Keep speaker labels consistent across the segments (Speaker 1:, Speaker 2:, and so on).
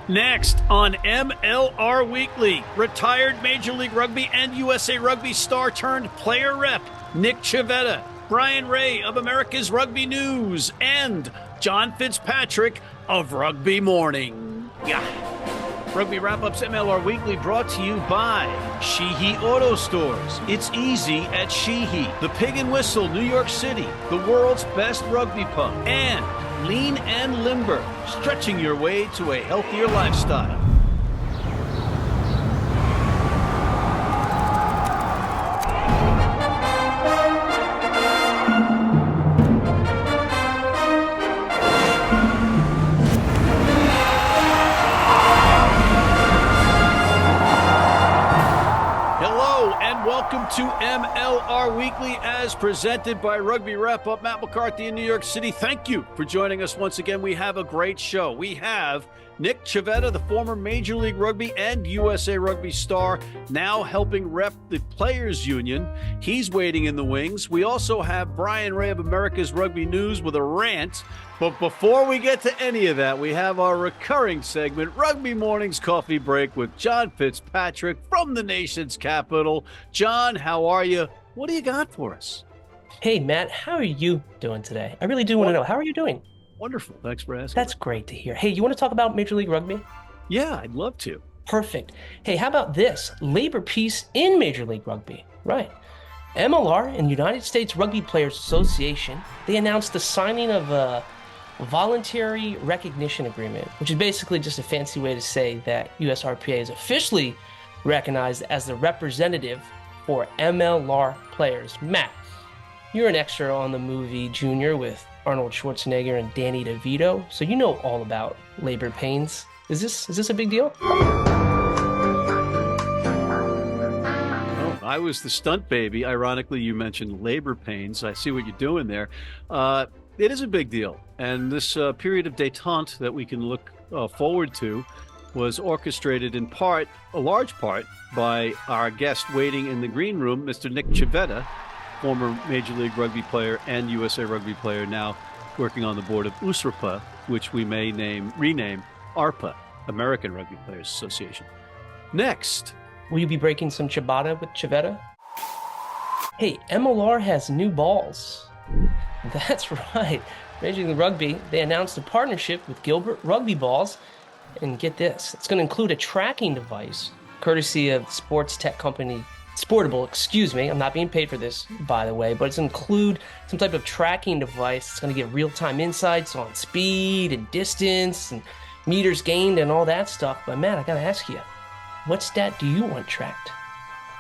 Speaker 1: Next on MLR Weekly, retired Major League Rugby and USA Rugby star turned player rep Nick Civetta, Bryan Ray of America's Rugby News, and John Fitzpatrick of Rugby Morning. Yeah. Rugby Wrap-Ups MLR Weekly brought to you by Sheehy Auto Stores. It's easy at Sheehy. The Pig and Whistle, New York City, the world's best rugby pub. And Lean and Limber, stretching your way to a healthier lifestyle. Welcome to MLR Weekly as presented by Rugby Wrap-Up. Matt McCarthy in New York City. Thank you for joining us once again. We have a great show. We have Nick Civetta, the former Major League Rugby and USA Rugby star, now helping rep the Players Union. He's waiting in the wings. We also have Bryan Ray of America's Rugby News with a rant. But before we get to any of that, we have our recurring segment, Rugby Morning's Coffee Break with John Fitzpatrick from the nation's capital. John, how are you? What do you got for us?
Speaker 2: Hey, Matt, how are you doing today? I really do want to know. How are you doing?
Speaker 1: Wonderful. Thanks for asking.
Speaker 2: That's great to hear. Hey, you want to talk about Major League Rugby?
Speaker 1: Yeah, I'd love to.
Speaker 2: Perfect. Hey, how about this? Labor peace in Major League Rugby. Right. MLR and United States Rugby Players Association, they announced the signing of a voluntary recognition agreement, which is basically just a fancy way to say that USRPA is officially recognized as the representative for MLR players. Matt, you're an extra on the movie Junior with Arnold Schwarzenegger and Danny DeVito, so you know all about labor pains. Is this a big deal?
Speaker 1: Oh, I was the stunt baby. Ironically, you mentioned labor pains. I see what you're doing there. It is a big deal, and this period of détente that we can look forward to was orchestrated in part, a large part, by our guest waiting in the green room, Mr. Nick Civetta, former Major League Rugby player and USA Rugby player, now working on the board of USRPA, which we may rename ARPA, American Rugby Players Association. Next.
Speaker 2: Will you be breaking some ciabatta with Civetta? Hey, MLR has new balls. That's right. Major League Rugby, they announced a partnership with Gilbert Rugby Balls. And get this, it's going to include a tracking device, courtesy of sports tech company Sportable, excuse me. I'm not being paid for this, by the way, but it's include some type of tracking device. It's going to give real-time insights on speed and distance and meters gained and all that stuff. But Matt, I got to ask you, what stat do you want tracked?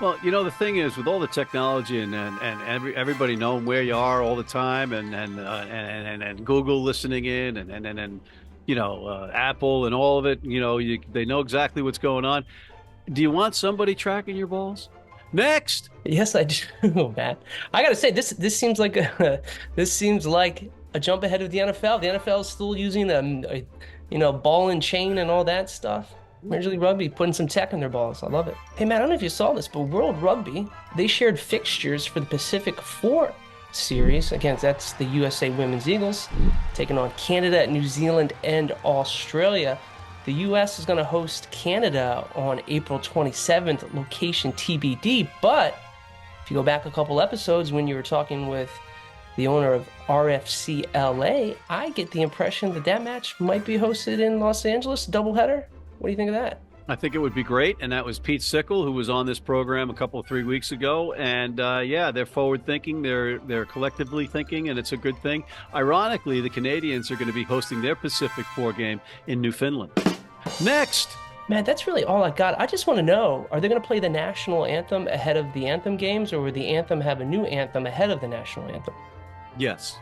Speaker 1: Well, you know, the thing is, with all the technology and everybody knowing where you are all the time, and Google listening in, and you know, Apple and all of it, you know, they know exactly what's going on. Do you want somebody tracking your balls? Next.
Speaker 2: Yes, I do, Matt. I gotta say, this seems like a jump ahead of the NFL. The NFL is still using ball and chain and all that stuff. Major League Rugby putting some tech in their balls. I love it. Hey, Matt, I don't know if you saw this, but World Rugby, they shared fixtures for the Pacific 4 series. Again, that's the USA Women's Eagles taking on Canada, New Zealand, and Australia. The U.S. is going to host Canada on April 27th, location TBD. But if you go back a couple episodes when you were talking with the owner of RFC LA, I get the impression that match might be hosted in Los Angeles, doubleheader. What do you think of that?
Speaker 1: I think it would be great, and that was Pete Sickle, who was on this program 3 weeks ago. And they're forward-thinking, they're collectively thinking, and it's a good thing. Ironically, the Canadians are going to be hosting their Pacific 4 game in Newfoundland. Next.
Speaker 2: Man, that's really all I got. I just want to know, are they going to play the national anthem ahead of the anthem games, or will the anthem have a new anthem ahead of the national anthem?
Speaker 1: Yes.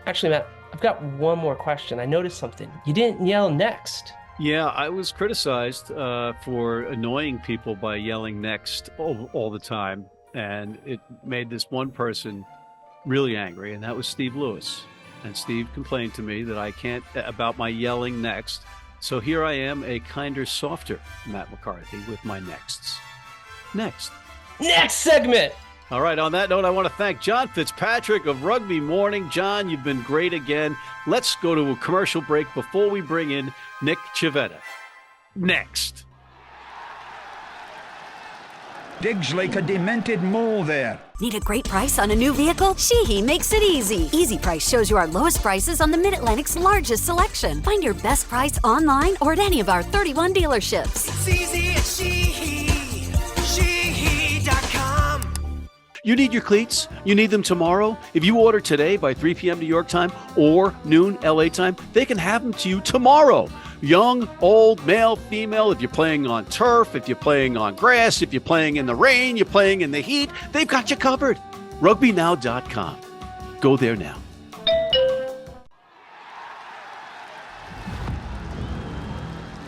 Speaker 2: Actually, Matt, I've got one more question. I noticed something. You didn't yell next.
Speaker 1: Yeah, I was criticized for annoying people by yelling next all the time, and it made this one person really angry, and that was Steve Lewis. And Steve complained to me that I can't, about my yelling next. So here I am, a kinder, softer Matt McCarthy with my nexts. Next
Speaker 2: segment!
Speaker 1: All right, on that note, I want to thank John Fitzpatrick of Rugby Morning. John, you've been great again. Let's go to a commercial break before we bring in Nick Civetta. next.
Speaker 3: Digs like a demented mole there.
Speaker 4: Need a great price on a new vehicle? Sheehy makes it easy. Easy Price shows you our lowest prices on the Mid-Atlantic's largest selection. Find your best price online or at any of our 31 dealerships.
Speaker 5: It's easy at Sheehy. Sheehy.com.
Speaker 1: You need your cleats? You need them tomorrow? If you order today by 3 p.m. New York time or noon LA time, they can have them to you tomorrow. Young, old, male, female, if you're playing on turf, if you're playing on grass, if you're playing in the rain, you're playing in the heat, they've got you covered. RugbyNow.com. Go there now.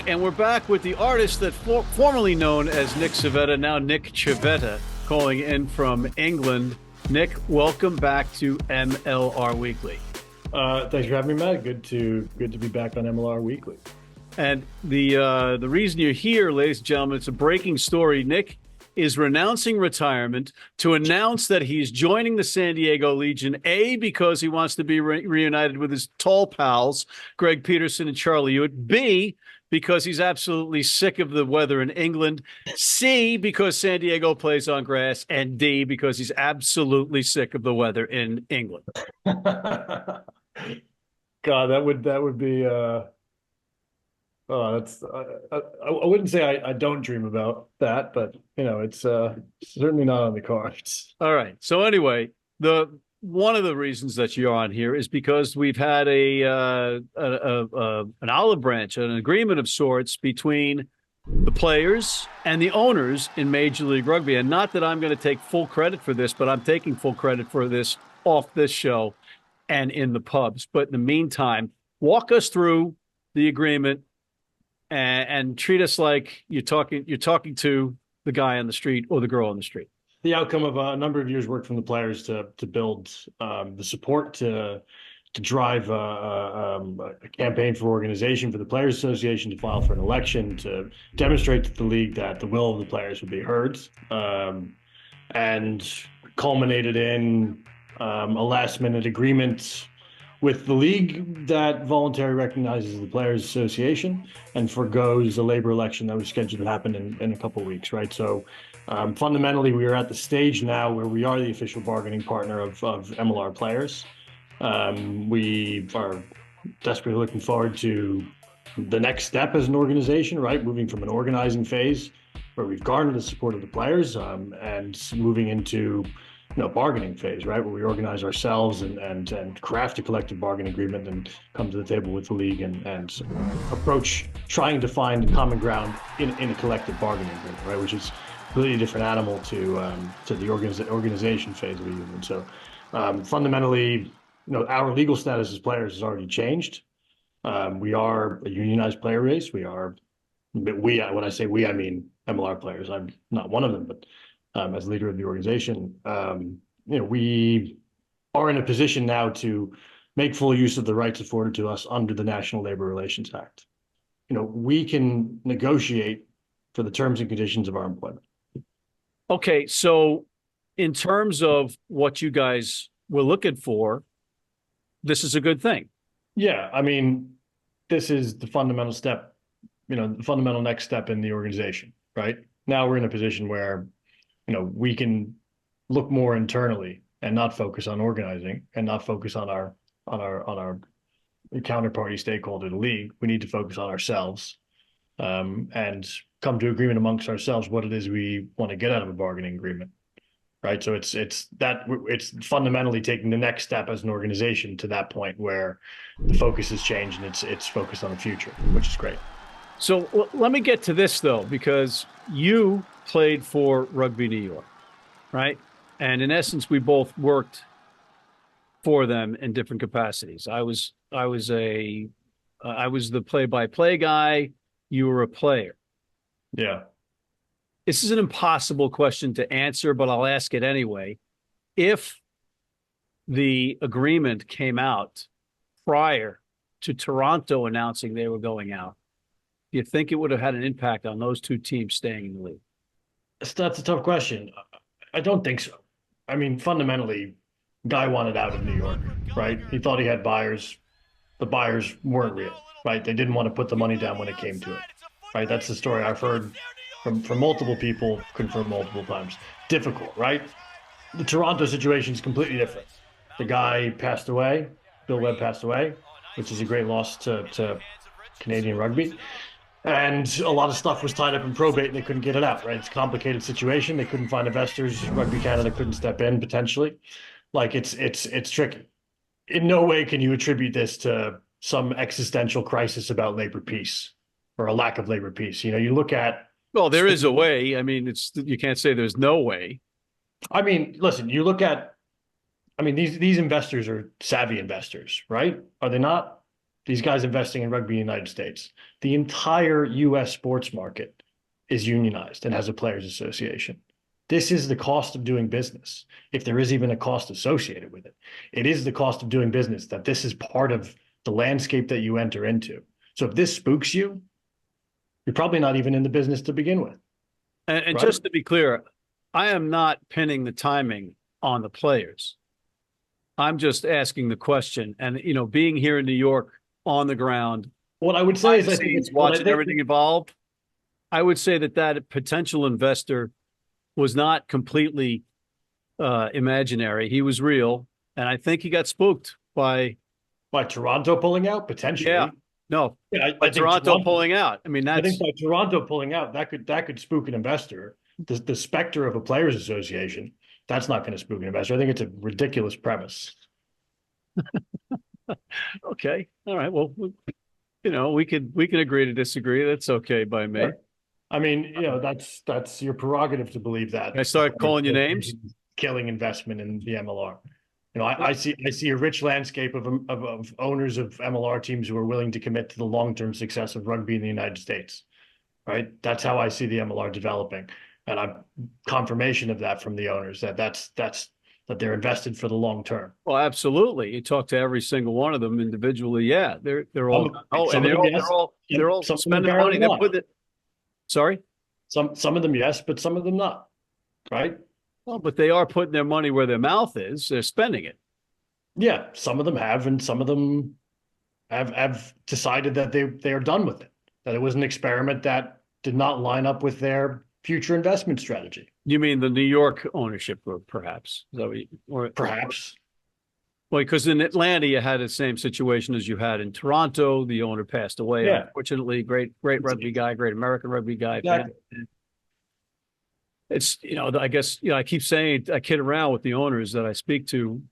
Speaker 1: And we're back with the artist that formerly known as Nick Civetta, now Nick Civetta, calling in from England. Nick, welcome back to MLR Weekly.
Speaker 6: Thanks for having me, Matt. Good to be back on MLR Weekly.
Speaker 1: And the reason you're here, ladies and gentlemen, it's a breaking story. Nick is renouncing retirement to announce that he's joining the San Diego Legion, A, because he wants to be reunited with his tall pals, Greg Peterson and Charlie Hewitt, B, because he's absolutely sick of the weather in England, C, because San Diego plays on grass, and D, because he's absolutely sick of the weather in England.
Speaker 6: God, that would be that's I wouldn't say I don't dream about that, but it's certainly not on the cards.
Speaker 1: All right. So anyway, one of the reasons that you're on here is because we've had an olive branch, an agreement of sorts between the players and the owners in Major League Rugby. And not that I'm going to take full credit for this, but I'm taking full credit for this off this show and in the pubs. But in the meantime, walk us through the agreement and treat us like you're talking to the guy on the street or the girl on the street.
Speaker 6: The outcome of a number of years' work from the players to build the support to drive a campaign for organization for the Players Association, to file for an election, to demonstrate to the league that the will of the players would be heard, and culminated in a last-minute agreement with the league that voluntarily recognizes the Players Association and forgoes a labor election that was scheduled to happen in a couple of weeks, right? So fundamentally, we are at the stage now where we are the official bargaining partner of MLR players. We are desperately looking forward to the next step as an organization, right? Moving from an organizing phase where we've garnered the support of the players and moving into bargaining phase, right, where we organize ourselves and craft a collective bargaining agreement and come to the table with the league and approach trying to find common ground in a collective bargaining agreement, right, which is a completely different animal to the organization phase of the union. So fundamentally, our legal status as players has already changed. We are a unionized player base. When I say we, I mean MLR players. I'm not one of them, but as leader of the organization, we are in a position now to make full use of the rights afforded to us under the National Labor Relations Act. We can negotiate for the terms and conditions of our employment.
Speaker 1: Okay, so in terms of what you guys were looking for, this is a good thing.
Speaker 6: Yeah, I mean, this is the fundamental step, the fundamental next step in the organization, right? Now we're in a position where we can look more internally and not focus on organizing and not focus on our counterparty stakeholder, the league. We need to focus on ourselves and come to agreement amongst ourselves what it is we want to get out of a bargaining agreement, right? So it's fundamentally taking the next step as an organization to that point where the focus has changed and it's focused on the future, which is great.
Speaker 1: So let me get to this though, because you played for Rugby New York, right? And in essence, we both worked for them in different capacities. I was the play-by-play guy. You were a player.
Speaker 6: Yeah.
Speaker 1: This is an impossible question to answer, but I'll ask it anyway. If the agreement came out prior to Toronto announcing they were going out, do you think it would have had an impact on those two teams staying in the league?
Speaker 6: That's a tough question. I don't think so. I mean, fundamentally, Guy wanted out of New York, right? He thought he had buyers. The buyers weren't real, right? They didn't want to put the money down when it came to it. right? That's the story I've heard from multiple people, confirmed multiple times. Difficult, right? The Toronto situation is completely different. The guy passed away, Bill Webb passed away, which is a great loss to Canadian rugby. And a lot of stuff was tied up in probate and they couldn't get it out, right? It's a complicated situation. They couldn't find investors. Rugby Canada couldn't step in potentially. Like it's tricky. In no way can you attribute this to some existential crisis about labor peace or a lack of labor peace. You know, you look at.
Speaker 1: Well, there is a way. I mean, you can't say there's no way.
Speaker 6: I mean, listen, you look at, I mean, these investors are savvy investors, right? Are they not? These guys investing in rugby in the United States. The entire U.S. sports market is unionized and has a players association. This is the cost of doing business. If there is even a cost associated with it, it is the cost of doing business, that this is part of the landscape that you enter into. So if this spooks you, you're probably not even in the business to begin with.
Speaker 1: And
Speaker 6: right?
Speaker 1: Just to be clear, I am not pinning the timing on the players. I'm just asking the question. And, you know, being here in New York on the ground,
Speaker 6: what I would say is, I think
Speaker 1: it's watching everything evolve. I would say that potential investor was not completely imaginary. He was real. And I think he got spooked by
Speaker 6: Toronto pulling out, potentially.
Speaker 1: Yeah. No,
Speaker 6: yeah,
Speaker 1: by Toronto pulling out. I mean,
Speaker 6: I think by Toronto pulling out, that could spook an investor. The specter of a players association, that's not going to spook an investor. I think it's a ridiculous premise.
Speaker 1: Okay. All right. Well, you know, we can agree to disagree. That's okay by me.
Speaker 6: I mean, you know, that's your prerogative to believe that.
Speaker 1: Can I start calling you names?
Speaker 6: Killing investment in the MLR. You know, I see a rich landscape of owners of MLR teams who are willing to commit to the long-term success of rugby in the United States. Right? That's how I see the MLR developing. And I'm confirmation of that from the owners that they're invested for the long term.
Speaker 1: Well, absolutely. You talk to every single one of them individually. Yeah, they're all they're all spending money. They're putting it. Sorry,
Speaker 6: some of them yes, but some of them not. Right.
Speaker 1: Well, but they are putting their money where their mouth is. They're spending it.
Speaker 6: Yeah, some of them have, and some of them have decided that they are done with it. That it was an experiment that did not line up with their future investment strategy.
Speaker 1: You mean the New York ownership group, perhaps? Is that what or
Speaker 6: perhaps?
Speaker 1: Well, because in Atlanta you had the same situation as you had in Toronto. The owner passed away.
Speaker 6: Yeah.
Speaker 1: Unfortunately, great rugby guy, great American rugby guy.
Speaker 6: Exactly.
Speaker 1: It's, you know, I guess, you know, I keep saying, I kid around with the owners that I speak to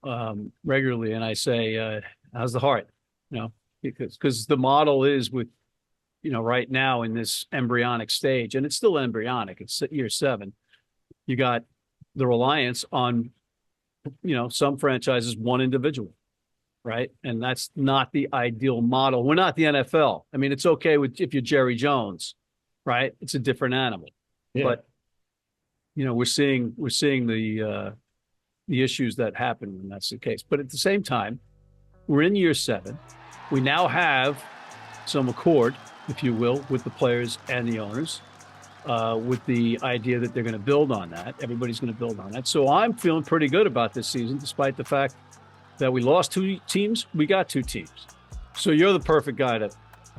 Speaker 1: regularly, and I say, how's the heart? You know, because the model is with, you know, right now in this embryonic stage, and it's still embryonic. It's year 7. You got the reliance on, you know, some franchises, one individual, right? And that's not the ideal model. We're not the NFL. I mean, it's okay if you're Jerry Jones, right? It's a different animal.
Speaker 6: Yeah.
Speaker 1: But you know, we're seeing the issues that happen when that's the case. But at the same time, we're in year 7. We now have some accord, if you will, with the players and the owners, with the idea that they're going to build on that. Everybody's going to build on that. So I'm feeling pretty good about this season, despite the fact that we lost 2 teams. We got 2 teams. So you're the perfect guy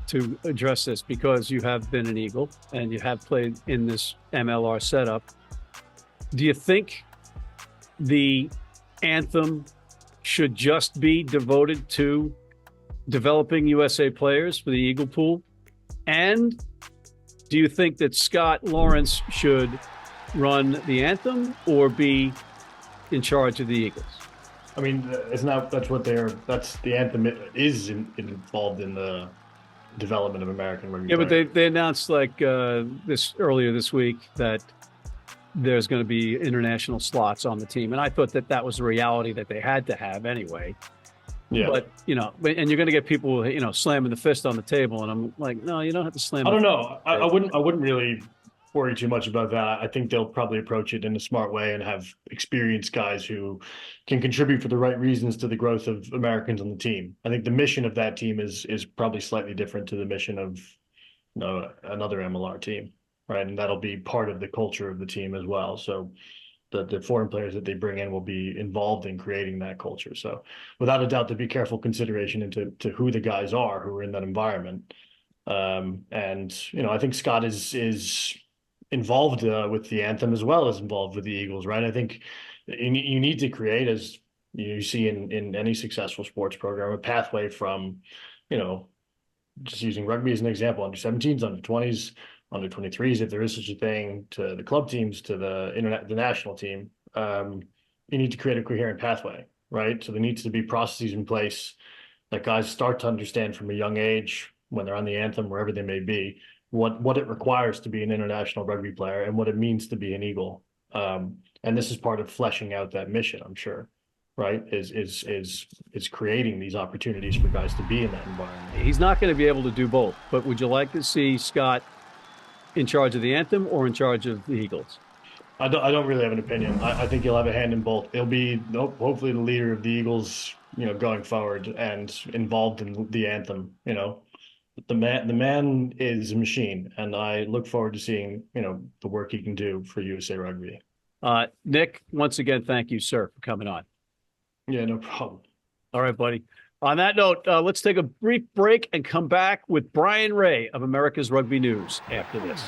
Speaker 1: to address this, because you have been an Eagle and you have played in this MLR setup. Do you think the Anthem should just be devoted to developing USA players for the Eagle pool? And do you think that Scott Lawrence should run the Anthem or be in charge of the Eagles?
Speaker 6: I mean, that's the Anthem is involved in the development of American rugby.
Speaker 1: Yeah, but they announced like earlier this week that there's going to be international slots on the team. And I thought that was the reality that they had to have anyway.
Speaker 6: Yeah.
Speaker 1: But, you know, and you're going to get people, you know, slamming the fist on the table. And I'm like, no, you don't have to slam.
Speaker 6: I don't know. I wouldn't really worry too much about that. I think they'll probably approach it in a smart way and have experienced guys who can contribute for the right reasons to the growth of Americans on the team. I think the mission of that team is probably slightly different to the mission of, you know, another MLR team. Right. And that'll be part of the culture of the team as well. So the foreign players that they bring in will be involved in creating that culture. So without a doubt, there'd be careful consideration into who the guys are who are in that environment. And I think Scott is involved with the anthem as well as involved with the Eagles, right? I think you need to create, as you see in any successful sports program, a pathway from, just using rugby as an example, under 17s, under 20s, under 23s, if there is such a thing, to the club teams, to the national team. You need to create a coherent pathway, right? So there needs to be processes in place that guys start to understand from a young age when they're on the anthem, wherever they may be, what it requires to be an international rugby player and what it means to be an Eagle. And this is part of fleshing out that mission, I'm sure, right? Is creating these opportunities for guys to be in that environment.
Speaker 1: He's not going to be able to do both, but would you like to see Scott in charge of the anthem or in charge of the Eagles?
Speaker 6: I don't really have an opinion. I think he'll have a hand in both. He'll be hopefully the leader of the Eagles, going forward and involved in the anthem. The man is a machine, and I look forward to seeing the work he can do for USA Rugby.
Speaker 1: Nick, once again, thank you, sir, for coming on.
Speaker 6: Yeah, no problem.
Speaker 1: All right, buddy. On that note, let's take a brief break and come back with Bryan Ray of America's Rugby News after this.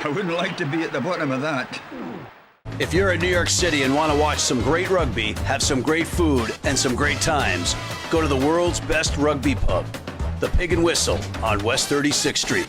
Speaker 3: I wouldn't like to be at the bottom of that.
Speaker 7: If you're in New York City and want to watch some great rugby, have some great food, and some great times, go to the world's best rugby pub, the Pig and Whistle on West 36th Street.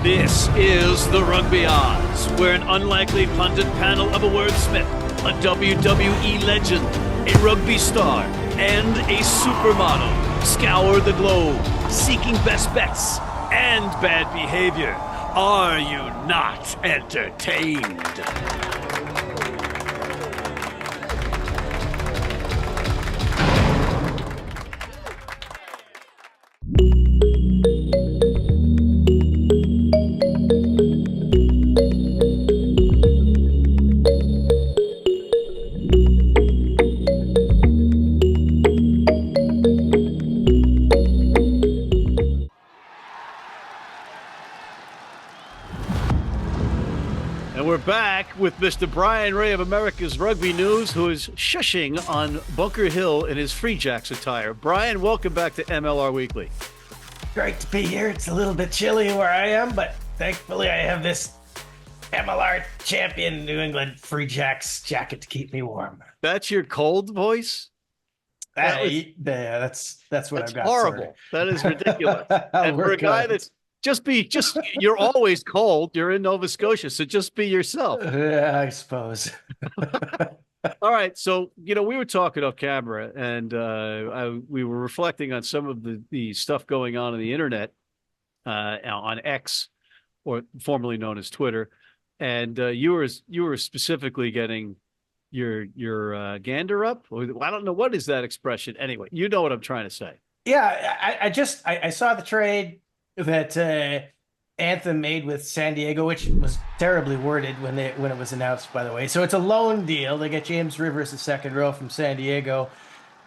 Speaker 1: This is the Rugby Odds, where an unlikely pundit panel of a wordsmith, a WWE legend, a rugby star, and a supermodel scour the globe, seeking best bets and bad behavior. Are you not entertained? Back with Mr. Bryan Ray of America's Rugby News, who is shushing on Bunker Hill in his Free Jacks attire. Bryan, welcome back to MLR Weekly.
Speaker 8: Great to be here. It's a little bit chilly where I am, but thankfully I have this MLR champion New England Free Jacks jacket to keep me warm.
Speaker 1: That's your cold voice?
Speaker 8: That's what I've got.
Speaker 1: Horrible.
Speaker 8: Sorry.
Speaker 1: That is ridiculous. And for a guy that's you're always cold. You're in Nova Scotia, so just be yourself.
Speaker 8: Yeah, I suppose.
Speaker 1: All right. So, we were talking off camera, and we were reflecting on some of the stuff going on the internet, on X, or formerly known as Twitter. And you were specifically getting your gander up. I don't know, what is that expression. Anyway, you know what I'm trying to say.
Speaker 8: Yeah, I saw the trade that Anthem made with San Diego, which was terribly worded when it was announced, by the way. So it's a loan deal. They get James Rivers, the second row from San Diego.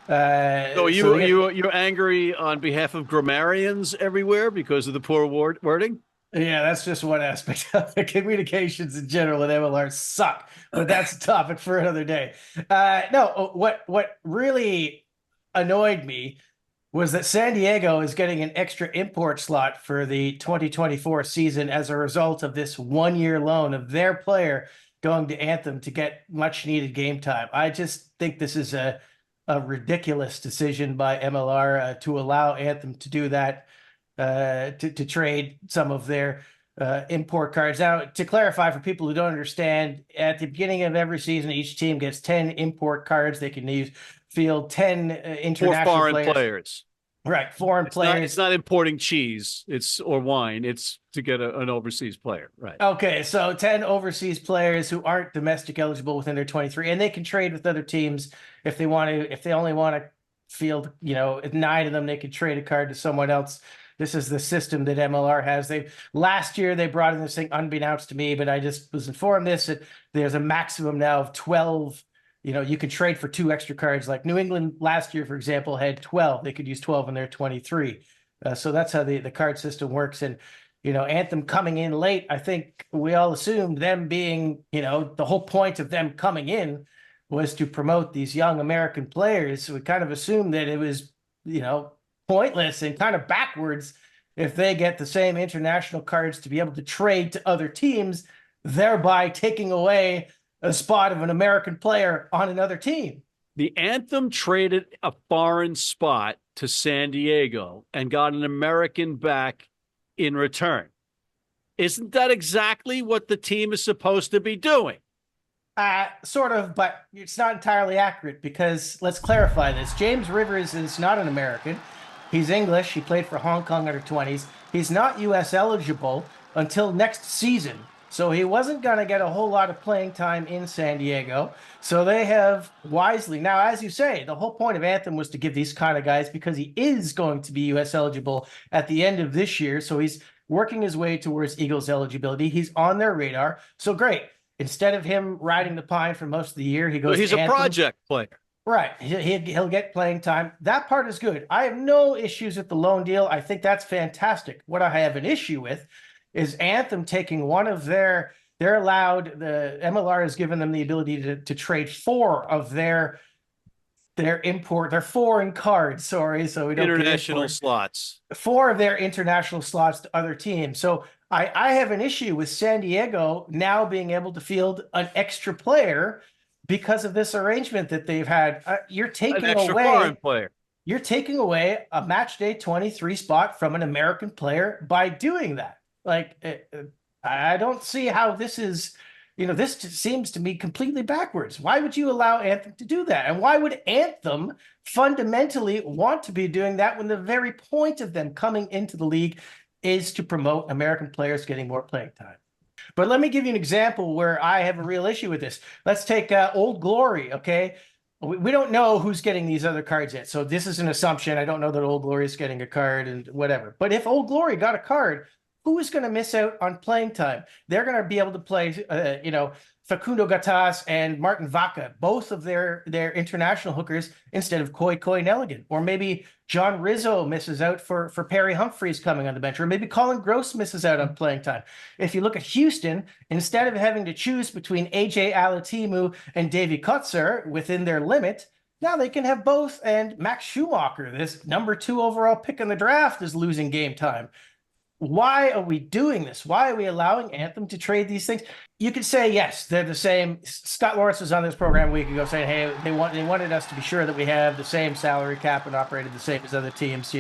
Speaker 1: You're angry on behalf of grammarians everywhere because of the poor wording?
Speaker 8: Yeah, that's just one aspect of it. Communications in general at MLR suck, but that's a topic for another day. No, what really annoyed me was that San Diego is getting an extra import slot for the 2024 season as a result of this one-year loan of their player going to Anthem to get much-needed game time. I just think this is a ridiculous decision by MLR to allow Anthem to do that, to trade some of their import cards. Now, to clarify for people who don't understand, at the beginning of every season, each team gets 10 import cards. They can field 10 international
Speaker 1: foreign players.
Speaker 8: Right, foreign players.
Speaker 1: It's not importing cheese, or wine. It's to get an overseas player, right?
Speaker 8: Okay, so 10 overseas players who aren't domestic eligible within their 23, and they can trade with other teams if they want to. If they only want to field, 9 of them, they could trade a card to someone else. This is the system that MLR has. Last year they brought in this thing unbeknownst to me, but I just was informed that there's a maximum now of 12. You could trade for 2 extra cards. Like New England last year, for example, had 12. They could use 12 in their 23. So that's how the card system works. And, Anthem coming in late, I think we all assumed them being, the whole point of them coming in was to promote these young American players. We kind of assumed that it was, pointless and kind of backwards if they get the same international cards to be able to trade to other teams, thereby taking away a spot of an American player on another team.
Speaker 1: The Anthem traded a foreign spot to San Diego and got an American back in return. Isn't that exactly what the team is supposed to be doing?
Speaker 8: Sort of, but it's not entirely accurate because let's clarify this. James Rivers is not an American. He's English. He played for Hong Kong under 20s. He's not U.S. eligible until next season. So he wasn't going to get a whole lot of playing time in San Diego. So they have wisely. Now, as you say, the whole point of Anthem was to give these kind of guys, because he is going to be U.S. eligible at the end of this year. So he's working his way towards Eagles eligibility. He's on their radar. So great. Instead of him riding the pine for most of the year, he goes.
Speaker 1: He's a project player.
Speaker 8: Right. He'll get playing time. That part is good. I have no issues with the loan deal. I think that's fantastic. What I have an issue with is Anthem taking one of they're allowed, the MLR has given them the ability to trade 4 of their foreign cards. Sorry. So we don't
Speaker 1: international slots.
Speaker 8: 4 of their international slots to other teams. So I have an issue with San Diego now being able to field an extra player because of this arrangement that they've had. You're taking away
Speaker 1: foreign player.
Speaker 8: You're taking away a match day 23 spot from an American player by doing that. Like, I don't see how this is, this just seems to me completely backwards. Why would you allow Anthem to do that? And why would Anthem fundamentally want to be doing that when the very point of them coming into the league is to promote American players getting more playing time? But let me give you an example where I have a real issue with this. Let's take Old Glory, okay? We don't know who's getting these other cards yet. So this is an assumption. I don't know that Old Glory is getting a card and whatever. But if Old Glory got a card, who is going to miss out on playing time? They're going to be able to play, Facundo Gattas and Martin Vaca, both of their international hookers, instead of Koi Nelligan. Or maybe John Rizzo misses out for Perry Humphreys coming on the bench. Or maybe Colin Gross misses out on playing time. If you look at Houston, instead of having to choose between AJ Alatimu and Davy Kutzer within their limit, now they can have both. And Max Schumacher, this number 2 overall pick in the draft, is losing game time. Why are we doing this? Why are we allowing Anthem to trade these things? You could say, yes, they're the same. Scott Lawrence was on this program a week ago saying, hey, they wanted us to be sure that we have the same salary cap and operated the same as other teams,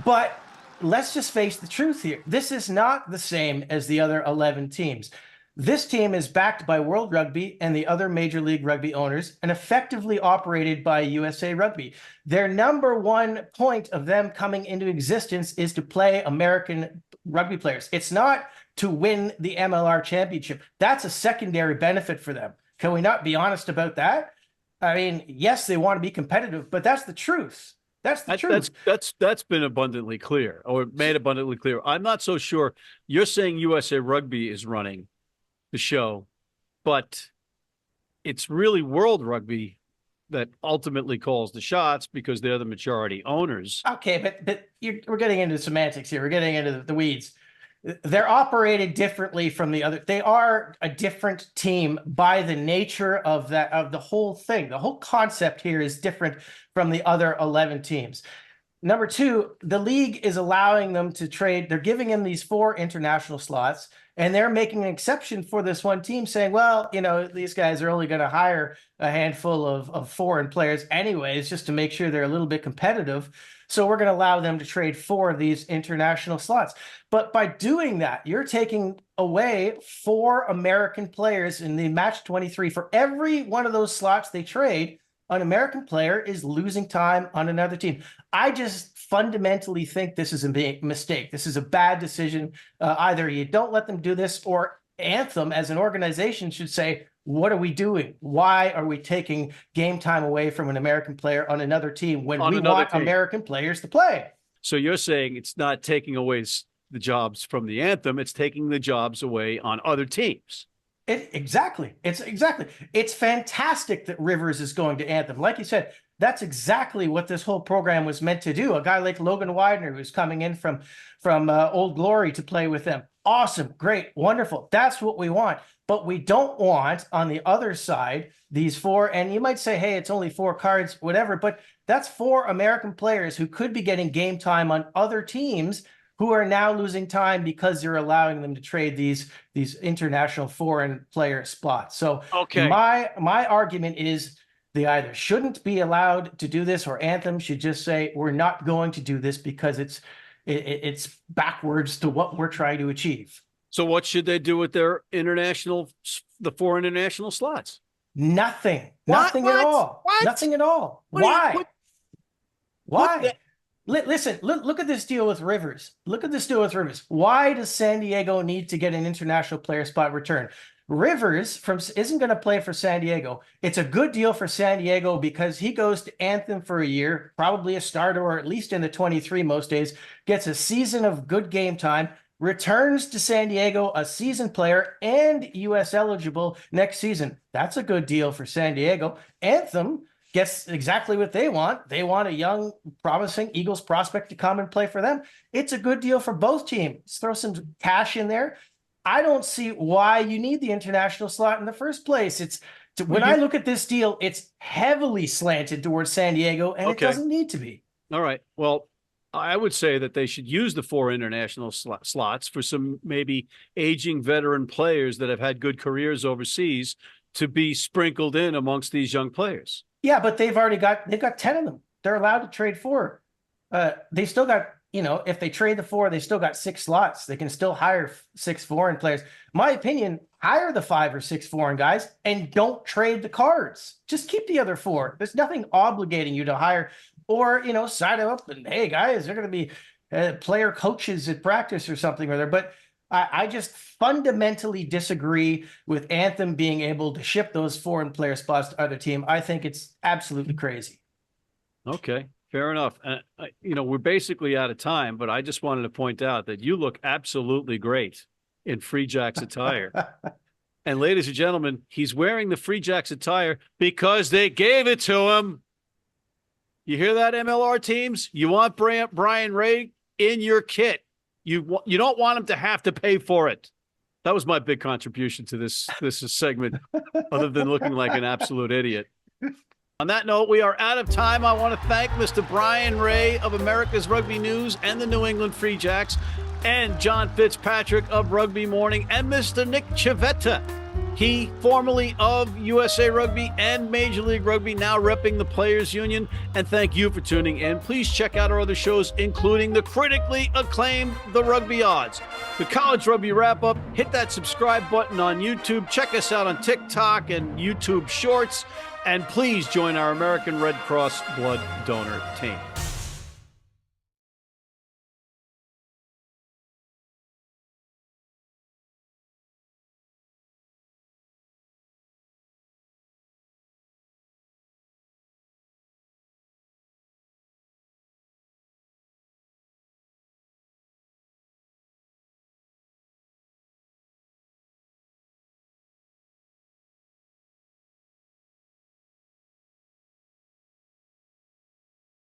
Speaker 8: But let's just face the truth here. This is not the same as the other 11 teams. This team is backed by World Rugby and the other Major League Rugby owners and effectively operated by USA Rugby. Their number one point of them coming into existence is to play American rugby players. It's not to win the MLR championship. That's a secondary benefit for them. Can we not be honest about that? I mean, yes, they want to be competitive, but that's the truth. That's the truth.
Speaker 1: That's been abundantly clear, or made abundantly clear. I'm not so sure. You're saying USA Rugby is running the show, but it's really World Rugby that ultimately calls the shots because they're the majority owners.
Speaker 8: Okay, but we're getting into semantics here. We're getting into the weeds. They're operated differently from the other. They are a different team by the nature of the whole thing. The whole concept here is different from the other 11 teams. Number 2, the league is allowing them to trade. They're giving them these 4 international slots, and they're making an exception for this one team, saying, well, these guys are only going to hire a handful of foreign players anyways, just to make sure they're a little bit competitive. So we're going to allow them to trade 4 of these international slots. But by doing that, you're taking away 4 American players in the match 23. For every one of those slots they trade, an American player is losing time on another team. I just fundamentally think this is a mistake. This is a bad decision. Either you don't let them do this, or Anthem as an organization should say, what are we doing? Why are we taking game time away from an American player on another team when we want American players to play? So
Speaker 1: you're saying it's not taking away the jobs from the Anthem, it's taking the jobs away on other teams.
Speaker 8: Exactly. It's fantastic that Rivers is going to Anthem. Like you said, that's exactly what this whole program was meant to do. A guy like Logan Widener, who's coming in from Old Glory to play with them. Awesome, great, wonderful. That's what we want. But we don't want on the other side these 4, and you might say, hey, it's only 4 cards, whatever, but that's 4 American players who could be getting game time on other teams who are now losing time because you're allowing them to trade these international foreign player spots. So my argument is they either shouldn't be allowed to do this, or Anthem should just say, we're not going to do this because it's backwards to what we're trying to achieve.
Speaker 1: So what should they do with their the 4 international slots?
Speaker 8: Nothing.
Speaker 1: What?
Speaker 8: Nothing at all.
Speaker 1: What?
Speaker 8: Nothing at all.
Speaker 1: Why?
Speaker 8: Why? Listen, look at this deal with Rivers. Look at this deal with Rivers. Why does San Diego need to get an international player spot return? Rivers isn't going to play for San Diego. It's a good deal for San Diego because he goes to Anthem for a year, probably a starter or at least in the 23 most days, gets a season of good game time, returns to San Diego, a seasoned player and US eligible next season. That's a good deal for San Diego. Anthem gets exactly what they want. They want a young, promising Eagles prospect to come and play for them. It's a good deal for both teams. Throw some cash in there. I don't see why you need the international slot in the first place. When I look at this deal, it's heavily slanted towards San Diego, and it doesn't need to be.
Speaker 1: All right. Well, I would say that they should use the 4 international slots for some maybe aging veteran players that have had good careers overseas to be sprinkled in amongst these young players.
Speaker 8: Yeah, but they've got 10 of them. They're allowed to trade 4. They still got, if they trade the 4, they still got 6 slots. They can still hire 6 foreign players. My opinion, hire the 5 or 6 foreign guys and don't trade the cards. Just keep the other 4. There's nothing obligating you to hire or, sign them up and, hey, guys, they're going to be player coaches at practice or something or other. But I just fundamentally disagree with Anthem being able to ship those foreign player spots to other team. I think it's absolutely crazy. Okay.
Speaker 1: Fair enough. We're basically out of time, but I just wanted to point out that you look absolutely great in Free Jacks attire. And ladies and gentlemen, he's wearing the Free Jacks attire because they gave it to him. You hear that, MLR teams? You want Bryan Ray in your kit. You don't want him to have to pay for it. That was my big contribution to this segment, other than looking like an absolute idiot. On that note, we are out of time. I want to thank Mr. Bryan Ray of America's Rugby News and the New England Free Jacks, and John Fitzpatrick of Rugby Morning, and Mr. Nick Civetta. He, formerly of USA Rugby and Major League Rugby, now repping the Players Union. And thank you for tuning in. Please check out our other shows, including the critically acclaimed The Rugby Odds, the College Rugby Wrap-Up. Hit that subscribe button on YouTube. Check us out on TikTok and YouTube Shorts. And please join our American Red Cross blood donor team.